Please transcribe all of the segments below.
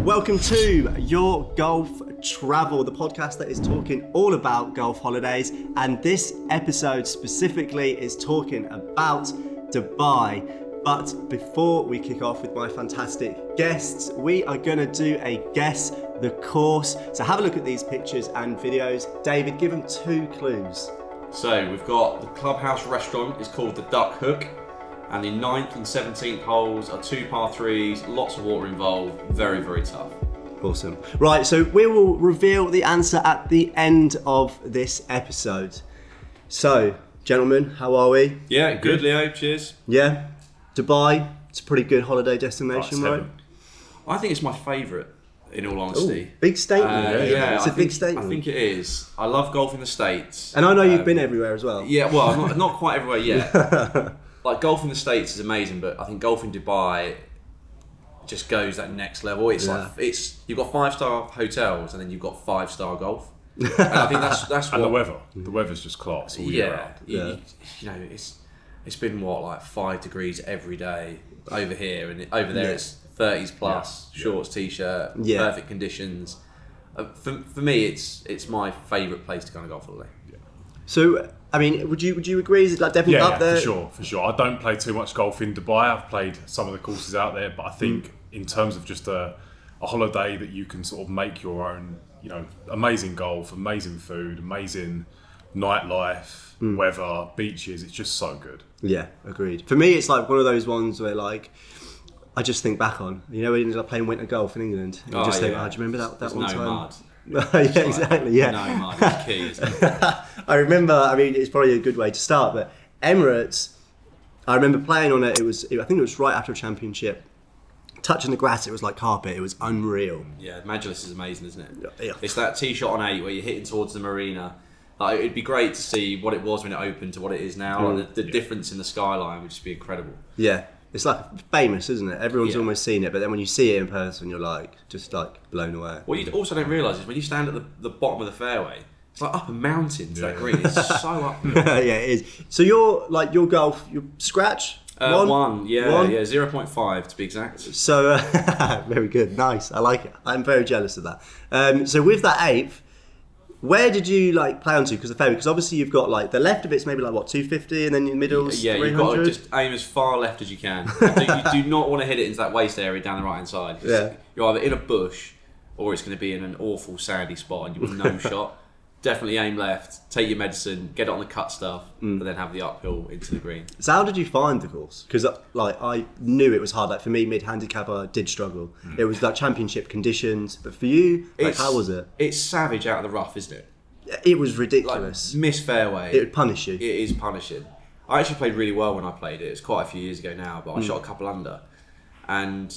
Welcome to Your Golf Travel, the podcast that is talking all about golf holidays, and this episode specifically is talking about Dubai. But before we kick off with my fantastic guests, we are going to do a Guess the Course. So have a look at these pictures and videos. David, give them 2 clues. So we've got the clubhouse restaurant is called the Duck Hook, and the 9th and 17th holes are 2 par 3s, lots of water involved, very, very tough. Awesome. Right, so we will reveal the answer at the end of this episode. So, gentlemen, how are we? Yeah, good, Leo, cheers. Yeah, Dubai, it's a pretty good holiday destination, right? I think it's my favourite, in all honesty. Ooh, big statement, yeah, it's a big statement. I think it is. I love golf in the States. And I know you've been everywhere as well. Yeah, well, not quite everywhere yet. Like, golf in the States is amazing, but I think golf in Dubai just goes that next level. It's you've got 5-star hotels and then you've got 5-star golf. And I think that's what... And the weather's just class all year round. You know, it's been like 5 degrees every day over here, and over there it's 30s plus, shorts, t-shirt, perfect conditions. For me, it's my favourite place to go on a golf holiday. Yeah. So, I mean, would you agree? Is it like definitely up there? For sure. I don't play too much golf in Dubai. I've played some of the courses out there, but I think in terms of just a holiday that you can sort of make your own, you know, amazing golf, amazing food, amazing nightlife, weather, beaches, it's just so good. Yeah, agreed. For me, it's like one of those ones where like, I just think back on, you know, when you ended up playing winter golf in England. And you just think, do you remember that one time? Mud. Yeah, exactly, yeah. No mud, it's key, isn't it? I remember, I mean, it's probably a good way to start, but Emirates, I remember playing on it, I think it was right after a championship. Touching the grass, it was like carpet, it was unreal. Yeah, Majlis is amazing, isn't it? Yeah. It's that tee shot on 8 where you're hitting towards the marina. Like, it'd be great to see what it was when it opened to what it is now. Like, the difference in the skyline would just be incredible. Yeah. It's like famous, isn't it? Everyone's almost seen it, but then when you see it in person, you're like, just like blown away. What you also don't realise is when you stand at the bottom of the fairway, it's like up a mountain to that green. It's so up. Yeah, it is. So you're like your golf, your scratch? One, 0.5 to be exact. So, very good, nice, I like it. I'm very jealous of that. So with that 8th, where did you like play onto? Because obviously you've got like the left of it's maybe like what 250, and then your middle's 300. You've got to just aim as far left as you can. You do not want to hit it into that waist area down the right hand side. You're either in a bush or it's going to be in an awful sandy spot and you've got no shot. Definitely aim left, take your medicine, get it on the cut stuff, and then have the uphill into the green. So how did you find the course? Because like I knew it was hard. Like for me, mid-handicap, I did struggle. It was like championship conditions. But for you, like how was it? It's savage out of the rough, isn't it? It was ridiculous. Like, miss fairway. It would punish you. It is punishing. I actually played really well when I played it. It's quite a few years ago now, but I shot a couple under, and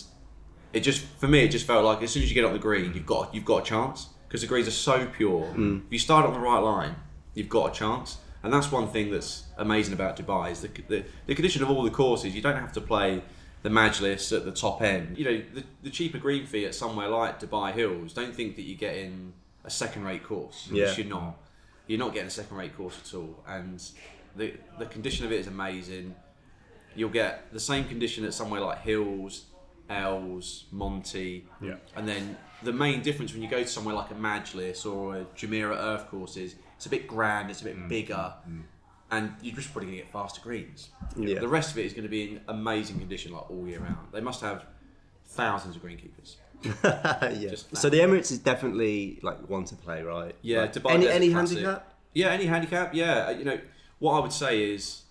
it just felt like as soon as you get on the green, you've got a chance. Because the greens are so pure. If you start on the right line, you've got a chance. And that's one thing that's amazing about Dubai is the condition of all the courses. You don't have to play the Majlis at the top end. You know, the cheaper green fee at somewhere like Dubai Hills, don't think that you're getting a second-rate course. Because you're not. You're not getting a second-rate course at all. And the condition of it is amazing. You'll get the same condition at somewhere like Hills, Els, Monty. Yeah. And then the main difference when you go to somewhere like a Majlis or a Jumeirah Earth course is it's a bit grand, it's a bit bigger, and you're just probably going to get faster greens. Yeah. The rest of it is going to be in amazing condition like all year round. They must have thousands of greenkeepers. So the Emirates is definitely like one to play, right? Yeah. Like, any handicap? Yeah, any handicap. Yeah. You know, what I would say is,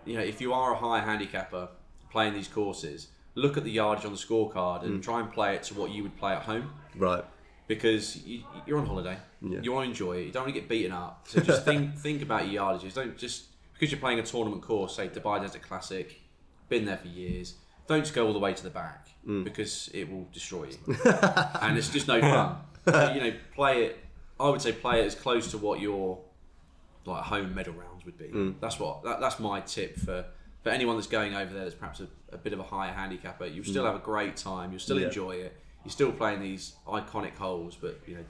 you know, if you are a high handicapper playing these courses, look at the yardage on the scorecard and try and play it to what you would play at home. Right. Because you're on holiday. Yeah. You want to enjoy it. You don't want to get beaten up. So just think about your yardages. Don't just, because you're playing a tournament course, say Dubai Desert Classic, been there for years, don't just go all the way to the back because it will destroy you. And it's just no fun. So, you know, play it, I would say play it as close to what your like home medal rounds would be. That's my tip for anyone that's going over there that's perhaps a bit of a higher handicapper. You'll still have a great time. You'll still enjoy it. You're still playing these iconic holes, but you know,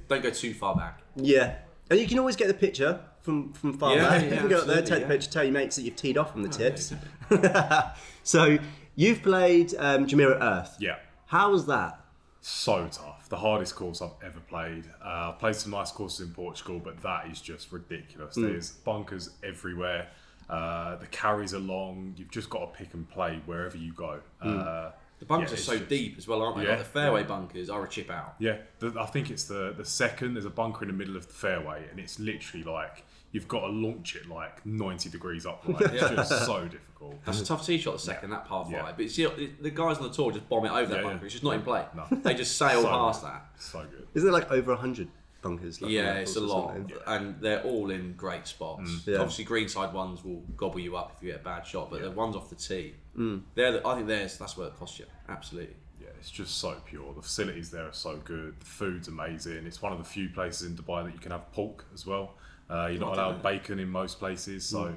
don't go too far back. Yeah, and you can always get the picture from far back. You can go up there, take the picture, tell your mates that you've teed off from the tips. Yeah, exactly. So you've played Jumeirah Earth. Yeah. How was that? So tough. The hardest course I've ever played. I've played some nice courses in Portugal, but that is just ridiculous. There's bunkers everywhere. The carries are long. You've just got to pick and play wherever you go. The bunkers are so deep as well, aren't they? Yeah. Like the fairway bunkers are a chip out. Yeah, I think it's the second. There's a bunker in the middle of the fairway, and it's literally like you've got to launch it like 90 degrees upright. It's just so difficult. That's a tough tee shot, the second, that par 5. Yeah. But you see, the guys on the tour just bomb it over that Yeah, bunker. yeah. It's just not in play. No. They just sail So past good. that. So good. Isn't there like over 100 bunkers? Like, Yeah, on that it's a course or lot. something? And they're all in great spots. Yeah. Obviously, greenside ones will gobble you up if you get a bad shot, but the ones off the tee, I think that's where it costs you. Absolutely. Yeah, it's just so pure. The facilities there are so good. The food's amazing. It's one of the few places in Dubai that you can have pork as well. You're not allowed bacon in most places, so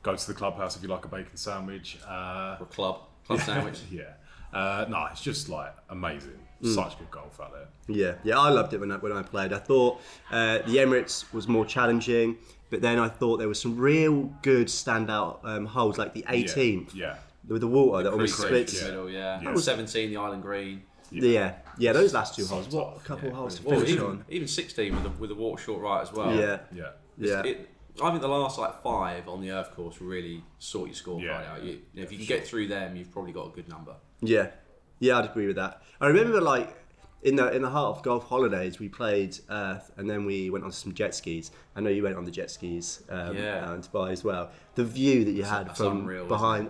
go to the clubhouse if you like a bacon sandwich. Or club sandwich. Yeah. No, it's just like amazing. Such good golf out there. Yeah, I loved it when I played. I thought the Emirates was more challenging, but then I thought there was some real good standout holes, like the 18th Yeah. with the water that almost Creek splits. in the middle, yeah. Yeah. 17, the island green. Yeah, those last two So holes. What a tough, couple yeah. holes to Well, finish on. even 16 with the water short right as well. Yeah, Yeah. yeah. I think the last 5 on the Earth course will really sort your scorecard Yeah. out. If you can get through them, you've probably got a good number. Yeah, I'd agree with that. I remember like in the heart of golf holidays, we played Earth, and then we went on some jet skis. I know you went on the jet skis out in Dubai as well. The view that you had that's from unreal, behind,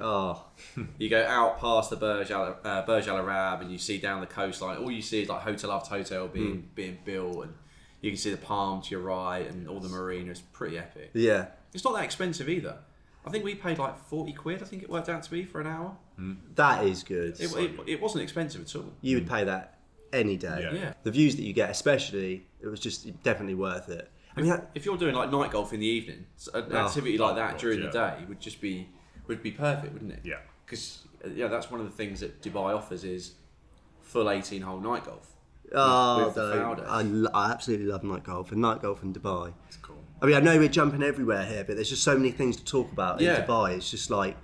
You go out past the Burj Al Arab and you see down the coastline. All you see is like hotel after hotel being built, and you can see the palm to your right and all the marina. It's pretty epic. yeah, It's not that expensive either. I think we paid like 40 quid. I think it worked out to be for an hour. that is good. It wasn't expensive at all. You would pay that any day. Yeah. The views that you get, especially, it was just definitely worth it. I mean, If you're doing like night golf in the evening, an activity like that God, during the yeah. day would be perfect, wouldn't it? Yeah. Because that's one of the things that Dubai offers is full 18-hole night golf. oh, with the Faldo. I absolutely love night golf and night golf in Dubai. It's cool. I mean, I know we're jumping everywhere here, but there's just so many things to talk about in Yeah. Dubai. It's just like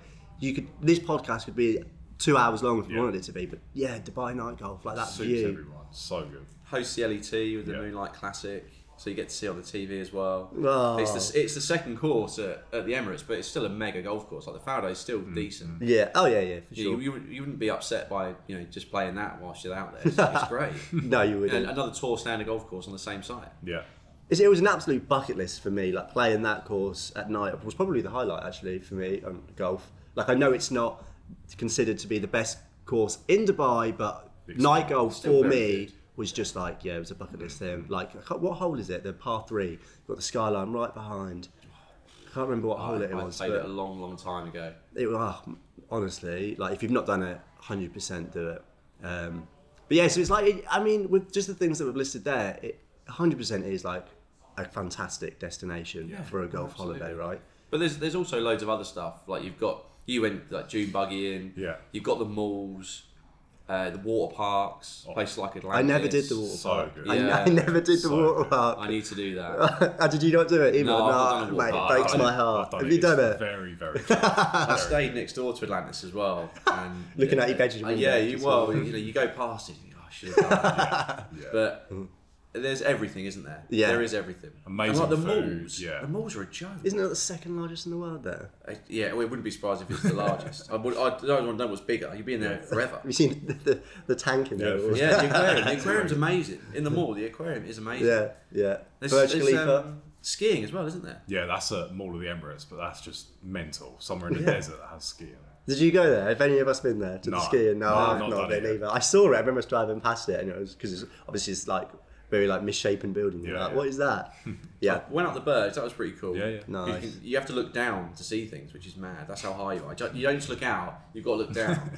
this podcast could be 2 hours long if you Yeah. wanted it to be, but yeah, Dubai night golf, like that Suits view. everyone. So good. Host the LET with the Yeah. Moonlight Classic, so you get to see it on the TV as well. Oh. It's the second course at the Emirates, but it's still a mega golf course. Like the Faldo is still decent. Yeah, for sure. You wouldn't be upset by just playing that whilst you're out there. It's great. No, you wouldn't. And another tour standard golf course on the same site. Yeah. It was an absolute bucket list for me. Like playing that course at night was probably the highlight actually for me on golf. Like I know it's not considered to be the best course in Dubai, but night golf still for very me good. was just like it was a bucket list thing. Like what hole is it? The par 3. You've got the skyline right behind. I can't remember what hole it I was. played but it a long time ago. honestly, like if you've not done it, 100% do it. But yeah, so it's like I mean, with just the things that we've listed there, it 100% is like a fantastic destination for a golf absolutely. holiday, right? But there's also loads of other stuff. Like you went like June buggying. Yeah. You've got the malls, the water parks, places like Atlantis. I never did the water So park. good. I Yeah. never did the So water good. park. I need to do that. Did you not do it either? No, I've not done a water mate, park. it breaks I've my I've heart. done Have you done It's it? Very, very I stayed next door to Atlantis as well. And Looking at your bedroom window, Yeah, just you go past it. And you go, I should have done that. Yeah. But there's everything, isn't there? Yeah. There is everything. Amazing And like the food, malls. yeah. The malls are a joke. Isn't it the second largest in the world there? Yeah, well, it wouldn't be surprised if it's the largest. I don't want to know what's bigger. You'd be in there forever. Have you seen the tank in there? Yeah. Yeah, the aquarium. The aquarium's amazing. In the mall, the aquarium is amazing. yeah. There's, Burj there's, Khalifa. skiing as well, isn't there? Yeah, that's at Mall of the Emirates, but that's just mental. Somewhere in the desert that has skiing. Did you go there? Have any of us been there to the No. skiing? No, No, I've not not done been it yet. either. I saw it. I remember us driving past it, and it was because it's like very like misshapen building. You're Yeah, like, yeah. what is that? Yeah, I went up the Burj. That was pretty cool. Yeah, yeah. Nice. You have to look down to see things, which is mad. That's how high you are. You don't just look out. You've got to look down.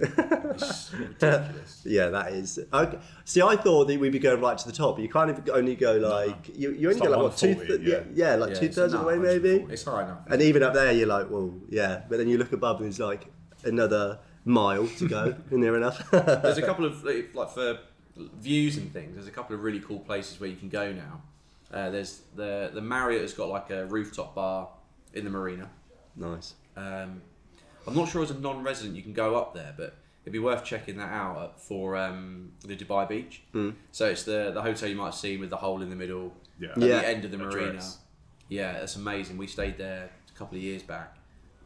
It's ridiculous. Yeah, that is. Okay. See, I thought that we'd be going right to the top. But you kind of only go like you only It's go like like what 140, yeah, like Yeah, 2/3 of the it's way not maybe. It's high enough. And even up there, you're like, well, yeah. But then you look above, and it's like another mile to go, near enough. There's a couple of like for views and things. There's a couple of really cool places where you can go now. There's the Marriott has got like a rooftop bar in the marina. Nice. I'm not sure as a non-resident you can go up there, but it'd be worth checking that out for the Dubai beach. So it's the hotel you might have seen with the hole in the middle at the end of the marina. Yeah, that's amazing. We stayed there a couple of years back.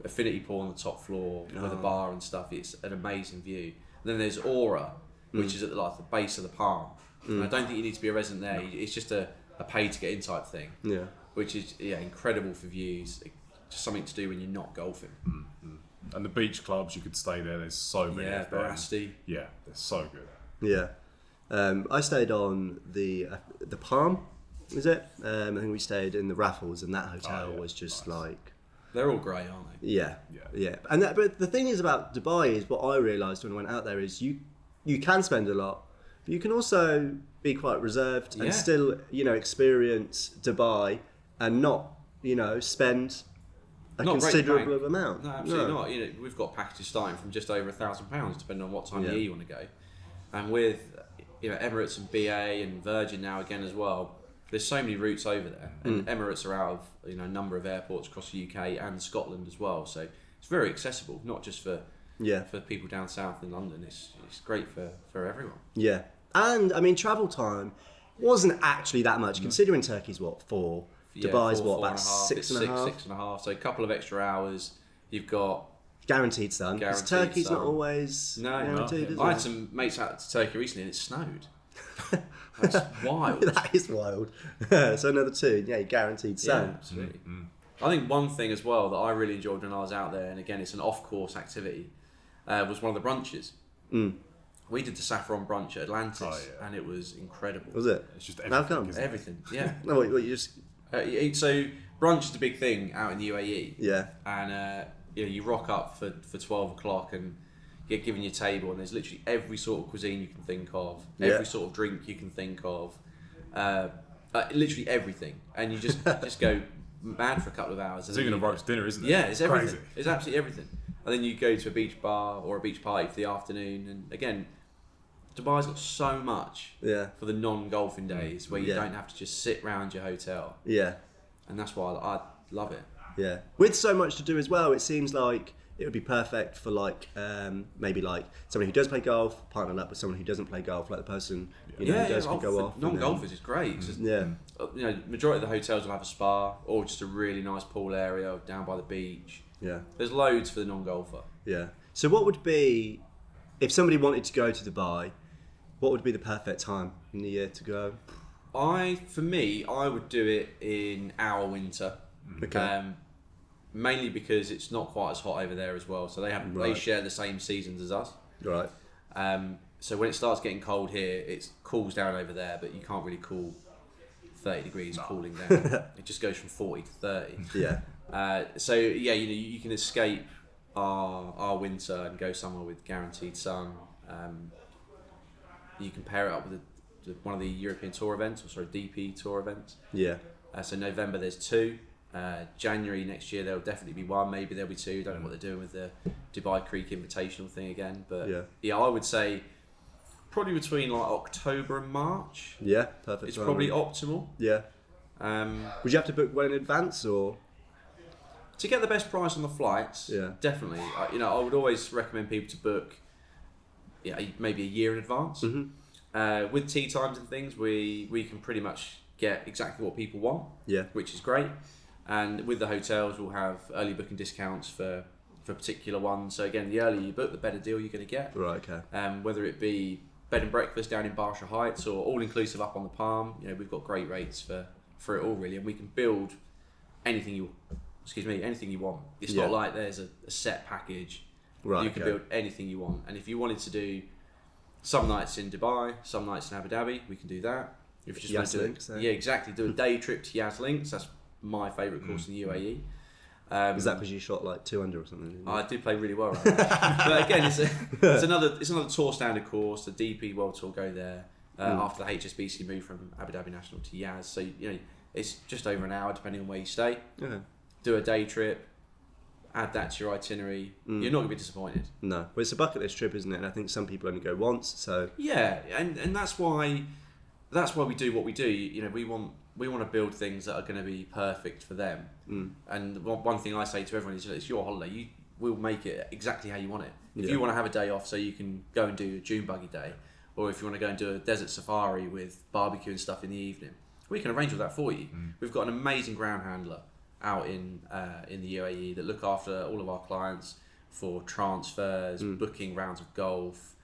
Affinity pool on the top floor with a bar and stuff. It's an amazing view. And then there's Aura, which is at the base of the palm. And I don't think you need to be a resident there. It's just a pay to get in type thing. Yeah. Which is incredible for views. Just something to do when you're not golfing. And the beach clubs, you could stay there. There's so many. Yeah, Barasti. Yeah, they're so good. Yeah. I stayed on the Palm, is it? I think we stayed in the Raffles, and that hotel was just like... They're all great, aren't they? Yeah. And but the thing is about Dubai is what I realised when I went out there is you can spend a lot, but you can also be quite reserved and still, experience Dubai and not, spend a considerable amount. No, absolutely not. We've got packages starting from just over £1,000, depending on what time of year you want to go. And with Emirates and BA and Virgin now again as well, there's so many routes over there, and Emirates are out of a number of airports across the UK and Scotland as well. So it's very accessible, not just for people down south in London. It's great for everyone. Yeah, and I mean travel time wasn't actually that much considering Turkey's what 4. Dubai's what about 6.5. 6.5. So a couple of extra hours. You've got guaranteed sun. Because Turkey's not always guaranteed. I had some mates out to Turkey recently and it snowed. That's wild. That is wild. So another 2, guaranteed sun. Yeah, absolutely. I think one thing as well that I really enjoyed when I was out there, and again it's an off-course activity, was one of the brunches. We did the saffron brunch at Atlantis, and it was incredible. Was it? It's just everything. Everything, yeah. No, what you just... so brunch is the big thing out in the UAE. Yeah. And you rock up for 12 o'clock and get given your table, and there's literally every sort of cuisine you can think of, every sort of drink you can think of, literally everything, and you just go mad for a couple of hours. It's even a roast dinner, isn't it? Yeah, it's everything. Crazy. It's absolutely everything. And then you go to a beach bar or a beach party for the afternoon, and again, Dubai's got so much for the non-golfing days where you don't have to just sit around your hotel. Yeah. And that's why I love it. Yeah. With so much to do as well, it seems like it would be perfect for maybe somebody who does play golf, partnered up with someone who doesn't play golf, like the person who does can go off. Non-golfers is great. Majority of the hotels will have a spa or just a really nice pool area down by the beach. Yeah. There's loads for the non-golfer. Yeah. So what would be, if somebody wanted to go to Dubai, what would be the perfect time in the year to go? For me, I would do it in our winter. Okay. Mainly because it's not quite as hot over there as well. So they share the same seasons as us. Right. So when it starts getting cold here, it cools down over there, but you can't really cool 30 degrees cooling down. It just goes from 40 to 30. Yeah. You can escape our winter and go somewhere with guaranteed sun. You can pair it up with one of the European tour events, DP tour events. Yeah. So November there's 2. January next year there'll definitely be 1. Maybe there'll be 2. Don't know what they're doing with the Dubai Creek Invitational thing again. But I would say probably between October and March. Yeah, perfect. It's probably optimal. Yeah. Would you have to book well in advance or? To get the best price on the flights, definitely. I would always recommend people to book maybe a year in advance. With tee times and things, we can pretty much get exactly what people want, which is great. And with the hotels, we'll have early booking discounts for particular ones. So again, the earlier you book, the better deal you're going to get. Right, okay. Whether it be bed and breakfast down in Barsha Heights or all-inclusive up on the Palm, we've got great rates for it all, really. And we can build anything you want. It's not like there's a set package. Right, you can build anything you want. And if you wanted to do some nights in Dubai, some nights in Abu Dhabi, we can do that. If you just want to do a day trip to Yas Links, that's my favourite course in the UAE. Is that because you shot 2 under or something? I did play really well. Right? But again, it's another tour standard course. The DP World Tour go there after the HSBC moved from Abu Dhabi National to Yas. So it's just over an hour depending on where you stay. Okay. Do a day trip. Add that to your itinerary. You're not going to be disappointed. No, well, it's a bucket list trip, isn't it? And I think some people only go once. So and that's why we do what we do. We want to build things that are going to be perfect for them. And one thing I say to everyone is, it's your holiday. we'll make it exactly how you want it. If Yeah. you want to have a day off so you can go and do a dune buggy day, or if you want to go and do a desert safari with barbecue and stuff in the evening, we can arrange all that for you. We've got an amazing ground handler out in the UAE that look after all of our clients for transfers, booking rounds of golf,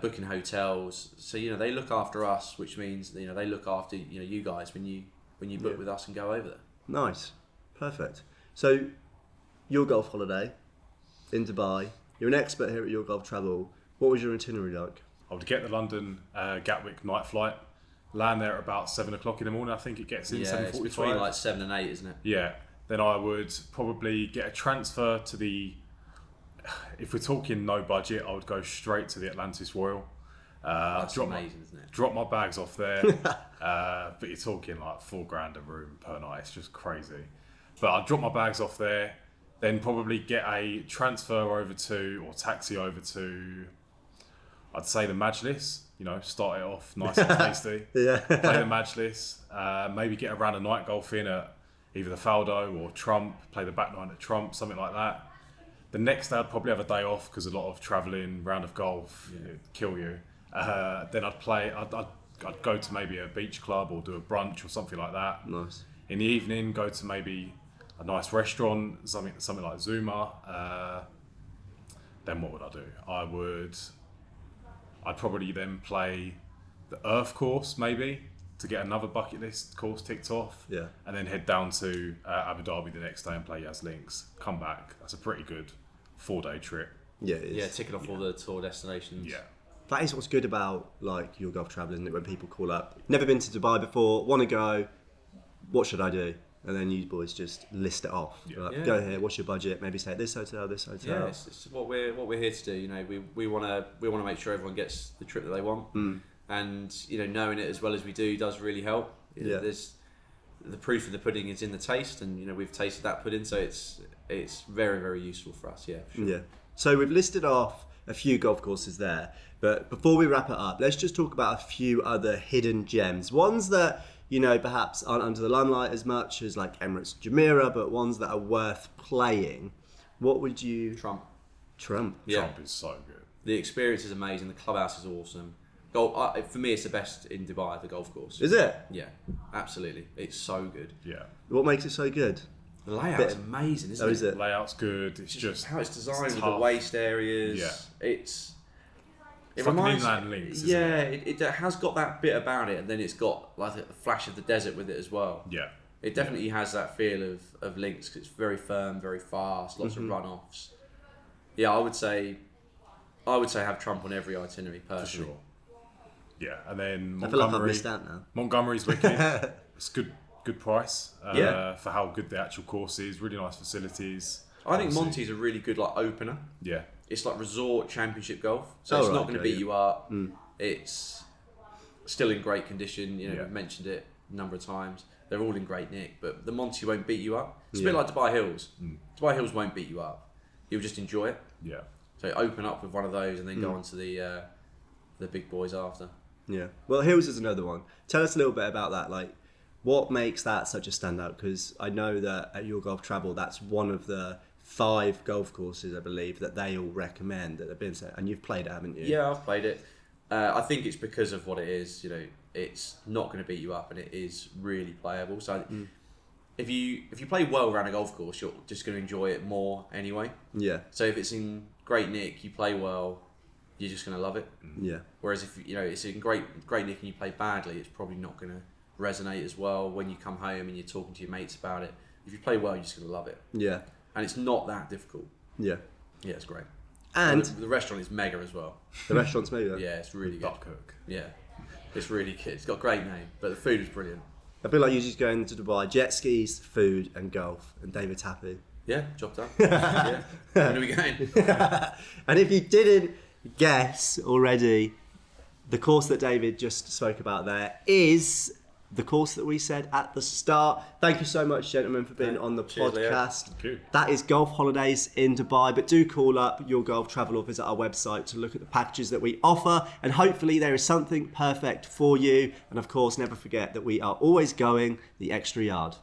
booking hotels. So they look after us, which means they look after you guys when you book with us and go over there. Nice, perfect. So your golf holiday in Dubai. You're an expert here at Your Golf Travel. What was your itinerary like? I would get the London Gatwick night flight, land there at about 7 o'clock in the morning. I think it gets in 7:45. It's between like 7 and 8, isn't it? Yeah. Then I would probably get a transfer to the. If we're talking no budget, I would go straight to the Atlantis Royal. That's amazing, isn't it? Drop my bags off there. But you're talking like $4,000 a room per night. It's just crazy. But I'd drop my bags off there, then probably get a transfer over to, or taxi over to, I'd say the Majlis. Start it off nice and tasty. Yeah. Play the Majlis. Maybe get a round of night golf in at either the Faldo or Trump. Play the back nine at Trump, something like that. The next day I'd probably have a day off because a lot of travelling, round of golf, it'd kill you. Then I'd go to maybe a beach club or do a brunch or something like that. Nice. In the evening, go to maybe a nice restaurant, something like Zuma. Then what would I do? I'd probably then play the Earth course maybe to get another bucket list course ticked off. Yeah. And then head down to Abu Dhabi the next day and play Yas Links. Come back. That's a pretty good 4-day trip. Yeah, it is. Yeah, ticking off all the tour destinations. Yeah. That is what's good about like Your Golf Travel, isn't it? When people call up, never been to Dubai before, want to go, what should I do? And then you boys just list it off. Yeah. Like, Yeah. Go here. What's your budget? Maybe stay at this hotel, this hotel. Yeah, it's what we're here to do. We want to make sure everyone gets the trip that they want, and knowing it as well as we do does really help. There's the proof of the pudding is in the taste, and we've tasted that pudding, so it's very, very useful for us. Yeah, for sure. Yeah. So we've listed off a few golf courses there, but before we wrap it up, let's just talk about a few other hidden gems. Ones that perhaps aren't under the limelight as much as like Emirates Jumeirah, but ones that are worth playing. What would you... Trump. Yeah. Trump is so good. The experience is amazing. The clubhouse is awesome. For me, it's the best in Dubai. The golf course. Is it? Yeah, absolutely. It's so good. Yeah. What makes it so good? The layout's amazing, isn't it? Is it? Layout's good. It's just how it's designed with the tough. waste areas. Yeah. It like reminds an inland links, isn't yeah, it has got that bit about it, and then it's got like a flash of the desert with it as well. Yeah. It definitely has that feel of links 'cause it's very firm, very fast, lots of runoffs. Yeah, I would say have Trump on every itinerary For personally. sure. Yeah, and then I feel like I've Montgomery. missed out now. Montgomery's wicked. It's good price. Yeah. For how good the actual course is. Really nice facilities. I think Obviously- Monty's a really good opener. Yeah. It's like resort championship golf, so Oh, it's right, not going to okay, beat you up. It's still in great condition. Yeah. We've mentioned it a number of times. They're all in great nick, but the Monty won't beat you up. It's a bit Yeah. like Dubai Hills. Dubai Hills won't beat you up. You'll just enjoy it. Yeah. So open up with one of those and then go on to the big boys after. Yeah. Well, Hills is another one. Tell us a little bit about that. Like, what makes that such a standout? Because I know that at Your Golf Travel, that's one of the 5 golf courses, I believe, that they all recommend that have been set. And you've played it, haven't you? Yeah, I've played it. I think it's because of what it is. It's not going to beat you up, and it is really playable. So if you play well around a golf course, you're just going to enjoy it more anyway. Yeah. So if it's in great nick, you play well, you're just going to love it. Yeah. Whereas if it's in great nick and you play badly, it's probably not going to resonate as well when you come home and you're talking to your mates about it. If you play well, you're just going to love it, Yeah. and it's not that difficult. Yeah. Yeah, it's great. And the restaurant is mega as well. the restaurant's maybe. Yeah, it's really good. Duck Hook. Yeah, it's really good. It's got a great name, but the food is brilliant. I feel like you're just going to Dubai, jet skis, food, and golf, and David's happy. Yeah, job done. Yeah. When are we going? And if you didn't guess already, the course that David just spoke about there is the course that we said at the start. Thank you so much, gentlemen, for being on the Cheers, Leo. podcast. Thank you. That is Golf Holidays in Dubai, but do call up Your Golf Travel or visit our website to look at the packages that we offer, and hopefully there is something perfect for you. And of course, never forget that we are always going the extra yard.